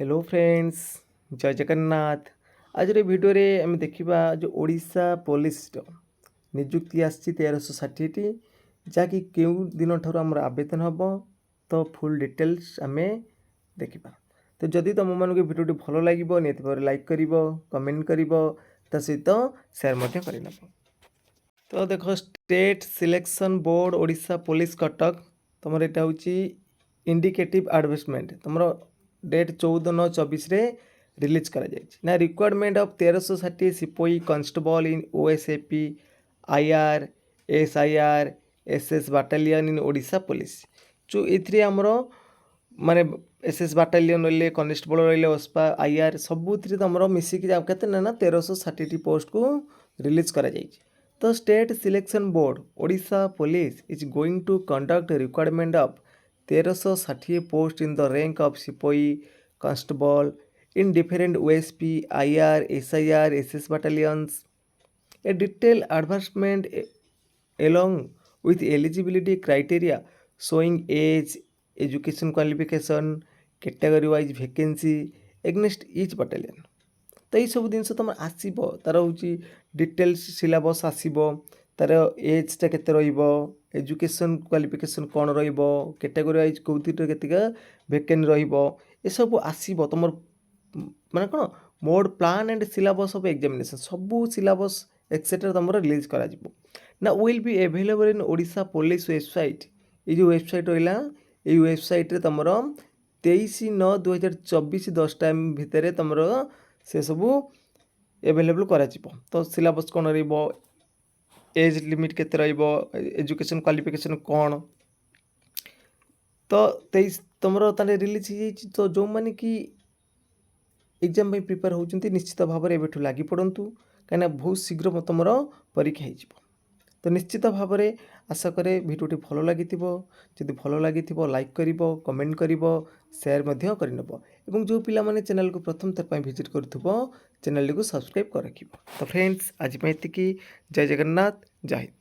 Hello friends, जय जगन्नाथ। आज video रे आम देखा जो ओडिशा पुलिस निजुक्ति आसी 1360टी जहाँकि क्यों दिन ठार आम आवेदन हम तो फुल डिटेल्स आम देखा। तो जदि तुम मानक भिडियो भल लगे निहत भाव लाइक कर कमेंट कर सहित सेयार करने। तो देख state selection board Odisha police Cuttack तुम यहाँ हूँ इंडिकेटिव एडवर्टाइजमेंट तुम डेट 14/9/24 रिलीज करा ना requirement of 1360 sepoy constable in OSAP IR SIR SS battalion in Odisha police जो एमर माने एसएस बाटालियन रही कनेस्टेबल रही ओस्पा आईआर सबुथ तुम मिसिक केते ना 1360 पोस्ट को रिलीज करा तो state selection board Odisha police is going to conduct requirement of 1360 post in the rank of sepoy constable in different OSP, IR, SIR, SS battalions. A detailed advertisement along with eligibility criteria showing age, education qualification, category wise vacancy against each battalion. तो ये सब जिन तुम आसब तार हूँ details syllabus आसब तार एजटा केते education qualification कौन category wise कौटिका vacant रसबू आसब तुम माने कौन mode plan and syllabus of examination सबू सिलेबस एक्सेट्रा तुम रिलीज कर ना will be available in Odisha police website. ये जो वेबसाइट रहा ये वेबसाइट तुम 23/9/2024 10 टाइम भितर तुम से सबू एवेलेबल कर तो सिलेबस कौन एज लिमिट केते एजुकेशन क्वालिफिकेशन कौन तो 23 तुम रिलीज हो तो जो मैंने कि एग्जाम प्रिपेयर होती निश्चित भाव में एवं लगी पड़तु कहीं बहुत शीघ्र तुम परीक्षा हो तो निश्चित भाव में आशा करे भिडियोटी भल लगी जदि भल लगी लाइक कर कमेंट कर सेयार करने जो पिला माने चैनल को प्रथम थर विजिट कर चैनल को सब्सक्राइब कर रख तो फ्रेंड्स आज ये जय जगन्नाथ जय हिंद।